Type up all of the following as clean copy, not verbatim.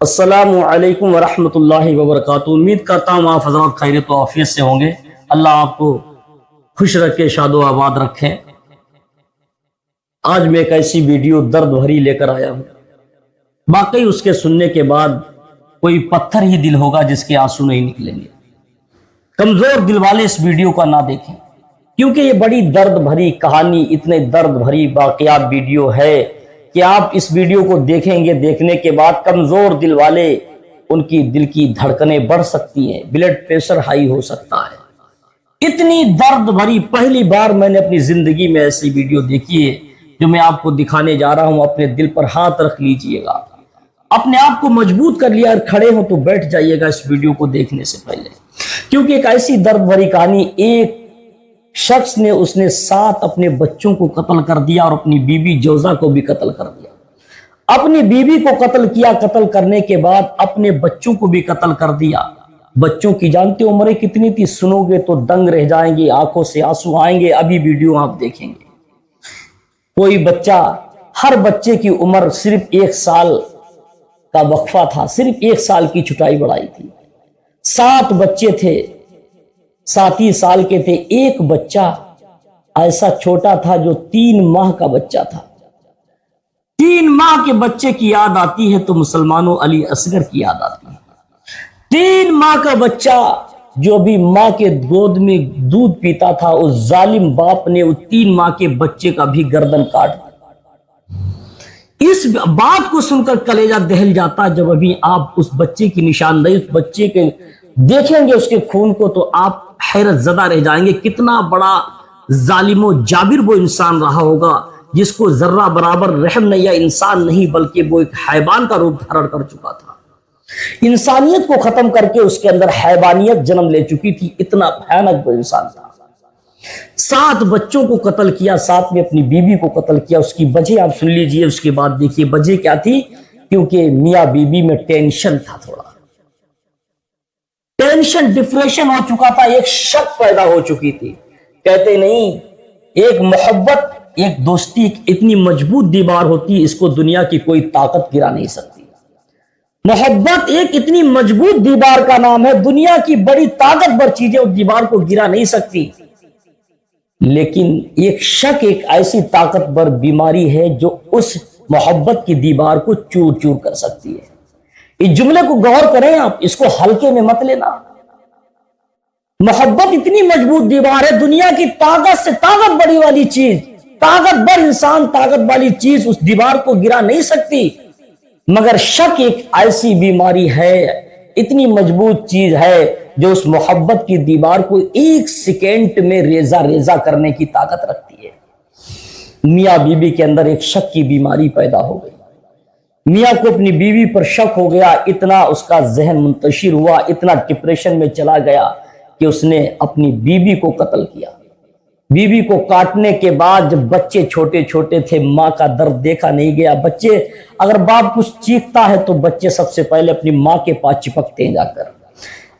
السلام علیکم ورحمۃ اللہ وبرکاتہ۔ امید کرتا ہوں آپ حضرات خیریت و عافیت سے ہوں گے۔ اللہ آپ کو خوش رکھے، شاد و آباد رکھیں۔ آج میں ایک ایسی ویڈیو درد بھری لے کر آیا ہوں، واقعی اس کے سننے کے بعد کوئی پتھر ہی دل ہوگا جس کے آنسو نہیں نکلیں گے۔ کمزور دل والے اس ویڈیو کو نہ دیکھیں، کیونکہ یہ بڑی درد بھری کہانی، اتنے درد بھری واقعات ویڈیو ہے کہ آپ اس ویڈیو کو دیکھیں گے، دیکھنے کے بعد کمزور دل والے ان کی دل کی دھڑکنیں بڑھ سکتی ہیں، بلڈ پریشر ہائی ہو سکتا ہے۔ اتنی درد بھری پہلی بار میں نے اپنی زندگی میں ایسی ویڈیو دیکھی ہے جو میں آپ کو دکھانے جا رہا ہوں۔ اپنے دل پر ہاتھ رکھ لیجئے گا، اپنے آپ کو مضبوط کر لیا اور کھڑے ہوں تو بیٹھ جائیے گا اس ویڈیو کو دیکھنے سے پہلے، کیونکہ ایک ایسی درد بھری کہانی، ایک شخص نے 7 اپنے بچوں کو قتل کر دیا اور اپنی بیوی جوزا کو بھی قتل کر دیا۔ اپنی بیوی کو قتل کیا، قتل کرنے کے بعد اپنے بچوں کو بھی قتل کر دیا۔ بچوں کی جانتے عمریں کتنی تھی؟ سنو گے تو دنگ رہ جائیں گے، آنکھوں سے آنسو آئیں گے۔ ابھی ویڈیو آپ دیکھیں گے، کوئی بچہ، ہر بچے کی عمر صرف 1 سال کا وقفہ تھا، صرف 1 سال کی چھٹائی بڑھائی تھی۔ 7 بچے تھے، 7 ہی سال کے تھے۔ ایک بچہ ایسا چھوٹا تھا جو 3 ماہ کا بچہ تھا۔ 3 ماہ کے بچے کی یاد آتی ہے تو مسلمانوں علی اصغر کی یاد آتی ہے۔ 3 ماہ کا بچہ جو بھی ماں کے گود میں دودھ پیتا تھا، اس ظالم باپ نے اس 3 ماہ کے بچے کا بھی گردن کاٹ دیا۔ اس بات کو سن کر کلیجہ دہل جاتا جب ابھی آپ اس بچے کی نشاندہی، اس بچے کے دیکھیں گے، اس کے خون کو، تو آپ حیرت زدہ رہ جائیں گے۔ کتنا بڑا ظالم و جابر وہ انسان رہا ہوگا جس کو ذرہ برابر رحم نہیں، یا انسان نہیں بلکہ وہ ایک حیوان کا روپ دھارن کر چکا تھا۔ انسانیت کو ختم کر کے اس کے اندر حیوانیت جنم لے چکی تھی، اتنا بھیانک وہ انسان تھا۔ 7 بچوں کو قتل کیا، 7 میں اپنی بیوی کو قتل کیا۔ اس کی وجہ آپ سن لیجئے، اس کے بعد دیکھیے وجہ کیا تھی۔ کیونکہ میاں بیوی میں ٹینشن تھا، تھوڑا ٹینشن، ڈپریشن ہو چکا تھا، ایک شک پیدا ہو چکی تھی۔ کہتے نہیں، ایک محبت، ایک دوستی ایک اتنی مضبوط دیوار ہوتی ہے، اس کو دنیا کی کوئی طاقت گرا نہیں سکتی۔ محبت ایک اتنی مضبوط دیوار کا نام ہے، دنیا کی بڑی طاقتور چیزیں اس دیوار کو گرا نہیں سکتی۔ لیکن ایک شک ایک ایسی طاقتور بیماری ہے جو اس محبت کی دیوار کو چور چور کر سکتی ہے۔ اس جملے کو غور کریں آپ، اس کو ہلکے میں مت لینا۔ محبت اتنی مضبوط دیوار ہے، دنیا کی طاقت سے طاقت بڑی والی چیز، طاقتور انسان، طاقت والی چیز اس دیوار کو گرا نہیں سکتی۔ مگر شک ایک ایسی بیماری ہے، اتنی مضبوط چیز ہے جو اس محبت کی دیوار کو 1 سیکنڈ میں ریزہ ریزہ کرنے کی طاقت رکھتی ہے۔ میاں بیوی کے اندر ایک شک کی بیماری پیدا ہو گئی۔ میاں کو اپنی بیوی پر شک ہو گیا، اتنا اس کا ذہن منتشر ہوا، اتنا ڈپریشن میں چلا گیا کہ اس نے اپنی بیوی کو قتل کیا۔ بیوی کو کاٹنے کے بعد جب بچے چھوٹے چھوٹے تھے، ماں کا درد دیکھا نہیں گیا۔ بچے، اگر باپ کچھ چیختا ہے تو بچے سب سے پہلے اپنی ماں کے پاس چپکتے ہیں جا کر۔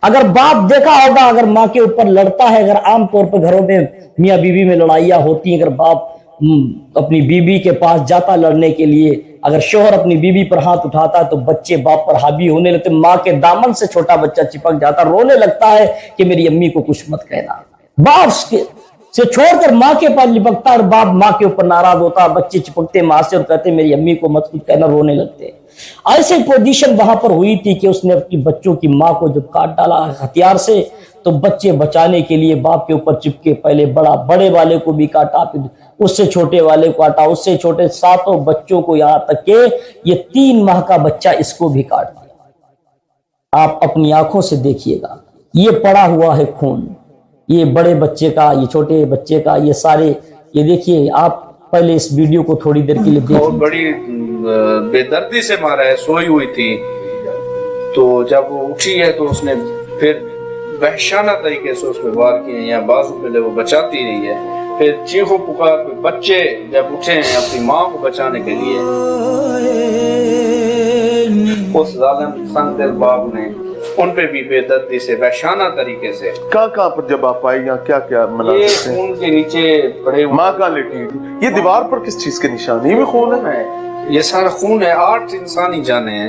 اگر باپ دیکھا ہوگا، اگر ماں کے اوپر لڑتا ہے، اگر عام طور پر گھروں میں میاں بیوی میں لڑائیاں ہوتی ہیں، اگر باپ اپنی بیوی کے پاس جاتا لڑنے کے لیے، اگر شوہر اپنی بیوی پر ہاتھ اٹھاتا ہے تو بچے باپ پر حاوی ہونے لگتے، ماں کے دامن سے چھوٹا بچہ چپک جاتا، رونے لگتا ہے کہ میری امی کو کچھ مت کہنا۔ باپ سے چھوڑ کر ماں کے پاس لپکتا اور باپ ماں کے اوپر ناراض ہوتا، بچے چپکتے ماں سے اور کہتے میری امی کو مت کچھ کہنا، رونے لگتے۔ ایسے پوزیشن وہاں پر ہوئی تھی کہ اس نے اپنی بچوں کی ماں کو جب کاٹ ڈالا ہتھیار سے، تو بچے بچانے کے لیے باپ کے اوپر چپکے، پہلے بڑے والے کو بھی کاٹا، پھر اس سے چھوٹے والے کو کاٹا، اس سے چھوٹے 7 بچوں کو، یہاں تک کہ یہ 3 ماہ کا بچہ اس کو بھی کاٹ دیا۔ آپ اپنی آنکھوں سے دیکھیے گا، یہ پڑا ہوا ہے خون، یہ بڑے بچے کا، یہ چھوٹے بچے کا، یہ سارے، یہ دیکھیے آپ پہلے اس ویڈیو کو تھوڑی دیر کے لیے دیکھیں۔ بڑی بے دردی سے مارا ہے، سوئی ہوئی تھی، تو جب وہ اٹھی ہے تو اس نے پھر وحشانہ طریقے سے اس پہ وار کیے ہیں، یا بازو پہلے وہ بچاتی رہی ہے، پھر چیخو پکار پہ بچے جب اٹھے ہیں اپنی ماں کو بچانے کے لیے، اس ظالم سنگ دل باپ نے ان پہ بھی بے دردی سے وحشانہ طریقے سے۔ کہاں پر جب آپ آئی یہاں کیا کیا ملازم یہ تھے؟ خون کے نیچے پڑے ہوئے، ماں کا لیٹی، یہ دیوار پر کس چیز کے نشان؟ یہ بھی خون ہے؟ یہ سارا خون ہے، 8 انسانی جانیں ہیں۔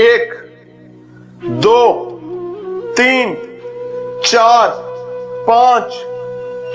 1 2 3 4 5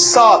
7,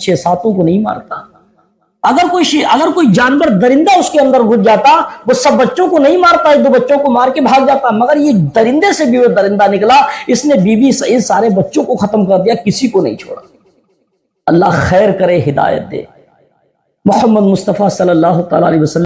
6-7 کو نہیں مارتا. اگر کوئی جانور درندہ اس کے اندر گھس جاتا وہ سب بچوں کو نہیں مارتا, 1-2 بچوں کو مار کے بھاگ جاتا, مگر یہ درندے سے بھی وہ درندہ نکلا, اس نے بی بی سعید سارے بچوں کو ختم کر دیا, کسی کو نہیں چھوڑا. اللہ خیر کرے, ہدایت دے. محمد مصطفیٰ صلی اللہ تعالی علیہ وسلم